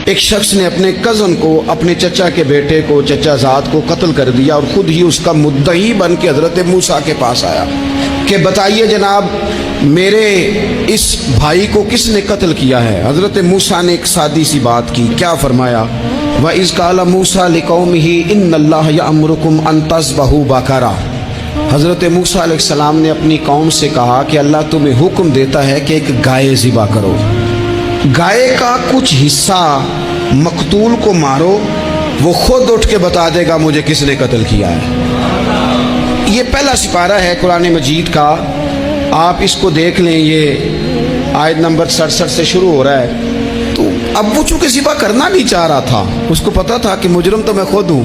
ایک شخص نے اپنے کزن کو، اپنے چچا کے بیٹے کو، چچا زاد کو قتل کر دیا اور خود ہی اس کا مدعی بن کے حضرت موسیٰ کے پاس آیا کہ بتائیے جناب میرے اس بھائی کو کس نے قتل کیا ہے؟ حضرت موسیٰ نے ایک سادی سی بات کی، کیا فرمایا؟ وَإِذْ قَالَ مُوسَىٰ لِقَوْمِهِ إِنَّ اللَّهَ يَأْمُرُكُمْ أَن تَذْبَحُوا بَقَرَةً۔ حضرت موسیٰ علیہ السلام نے اپنی قوم سے کہا کہ اللہ تمہیں حکم دیتا ہے کہ ایک گائے ذبح کرو، گائے کا کچھ حصہ مقتول کو مارو، وہ خود اٹھ کے بتا دے گا مجھے کس نے قتل کیا ہے۔ یہ پہلا سپارہ ہے قرآن مجید کا، آپ اس کو دیکھ لیں، یہ آیت نمبر 67 سے شروع ہو رہا ہے۔ تو اب وہ چونکہ ذبح کرنا نہیں چاہ رہا تھا، اس کو پتا تھا کہ مجرم تو میں خود ہوں،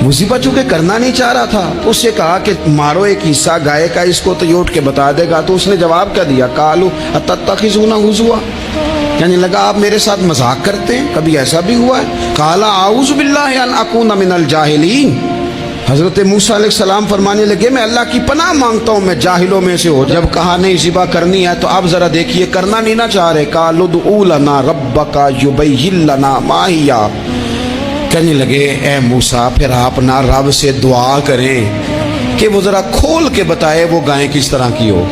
وہ ذبح چونکہ کرنا نہیں چاہ رہا تھا، اس سے کہا کہ مارو ایک حصہ گائے کا، اس کو تو یہ اٹھ کے بتا دے گا۔ تو اس نے جواب کیا دیا؟ قالوا اتتخذون ہزوا، یعنی لگا آپ میرے ساتھ مذاق کرتے ہیں، کبھی ایسا بھی ہوا ہے؟ قال اعوذ باللہ ان اکون من الجاہلین، حضرت موسیٰ علیہ السلام فرمانے لگے میں اللہ کی پناہ مانگتا ہوں میں جاہلوں میں سے ہو۔ جب کہا نہیں ذبح کرنی ہے تو اب ذرا دیکھیے کرنا نہیں نہ چاہ رہے۔ قالوا ادع لنا ربک یبین لنا ما ہی، کہنے لگے اے موسیٰ پھر آپ نہ رب سے دعا کریں کہ وہ ذرا کھول کے بتائے وہ گائیں کس طرح کی ہو،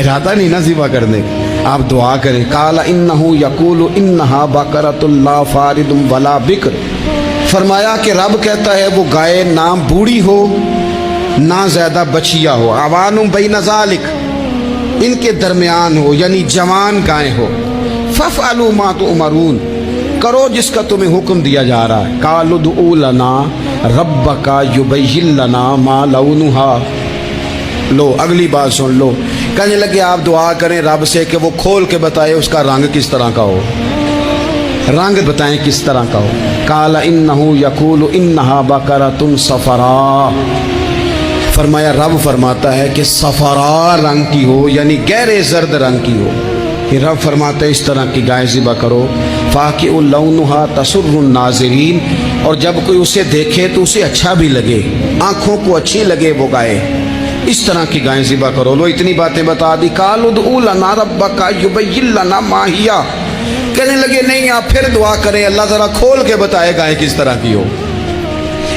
ارادہ نہیں نہ ذبح کرنے، آپ دعا کریں۔ قال انہ یقول انہا بقرۃ لا فارض ولا بکر، فرمایا کہ رب کہتا ہے وہ گائے نہ بوڑھی ہو نہ زیادہ بچیا ہو، عوان بین ذالک، ان کے درمیان ہو، یعنی جوان گائے ہو۔ فافعلوا ما تؤمرون، کرو جس کا تمہیں حکم دیا جا رہا ہے۔ قالوا ادع لنا ربک یبین لنا ما لونھا، لو اگلی بات سن لو، کہنے لگے آپ دعا کریں رب سے کہ وہ کھول کے بتائے اس کا رنگ کس طرح کا ہو، رنگ بتائیں کس طرح کا ہو۔ قال انہ یقول انہا بقرۃ صفراء، فرمایا رب فرماتا ہے کہ صفراء رنگ کی ہو، یعنی گہرے زرد رنگ کی ہو، کہ رب فرماتا ہے اس طرح کی گائے ذبح کرو۔ فاقع لونھا تسر الناظرین، اور جب کوئی اسے دیکھے تو اسے اچھا بھی لگے، آنکھوں کو اچھی لگے وہ گائے، اس طرح کی گائیں ذبح کرو۔ لو اتنی باتیں بتا دی۔ قالوا ادع لنا ربک یبین لنا ما ہی، کہنے لگے نہیں آپ پھر دعا کریں اللہ ذرا کھول کے بتائے گائیں کس طرح کی ہو۔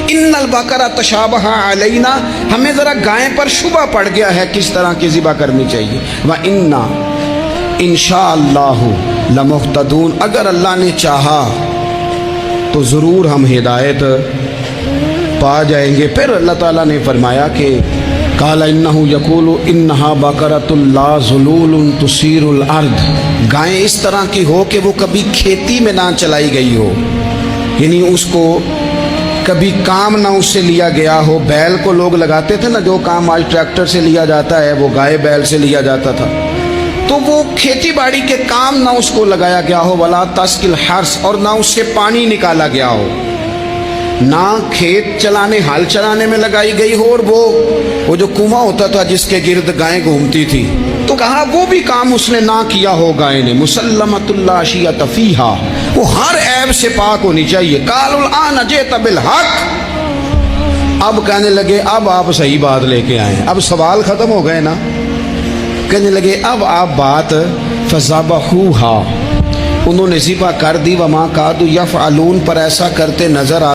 ان البقرۃ تشابہ علینا، ہمیں ذرا گائیں پر شبہ پڑ گیا ہے کس طرح کی ذبح کرنی چاہیے۔ وَإِنَّا انشاءاللہ لمہتدون، اگر اللہ نے چاہا تو ضرور ہم ہدایت پا جائیں گے۔ پھر اللہ تعالیٰ نے فرمایا کہ قال انہ یقول انہا بقرۃ لا ذلول تثیر الارض، گائیں اس طرح کی ہو کہ وہ کبھی کھیتی میں نہ چلائی گئی ہو، یعنی اس کو کبھی کام نہ اس سے لیا گیا ہو۔ بیل کو لوگ لگاتے تھے نا، جو کام آج ٹریکٹر سے لیا جاتا ہے وہ گائے بیل سے لیا جاتا تھا، تو وہ کھیتی باڑی کے کام نہ اس کو لگایا گیا ہو۔ ولا تسقی الحرث، اور نہ اس سے پانی نکالا گیا ہو، نہ کھیت چلانے ہل چلانے میں لگائی گئی ہو، اور وہ جو کنواں ہوتا تھا جس کے گرد گائیں گھومتی تھی، تو کہا وہ بھی کام اس نے نہ کیا ہو گائے نے۔ مسلمۃ لا شیۃ فیہا، وہ ہر عیب سے پاک ہونی چاہیے۔ قالوا الآن جئت بالحق، اب کہنے لگے اب آپ صحیح بات لے کے آئے ہیں، اب سوال ختم ہو گئے نا، کہنے لگے اب آپ بات فذبحوہا، انہوں نے ذبح کر دی۔ وما کادوا یفعلون، پر ایسا کرتے نظر آ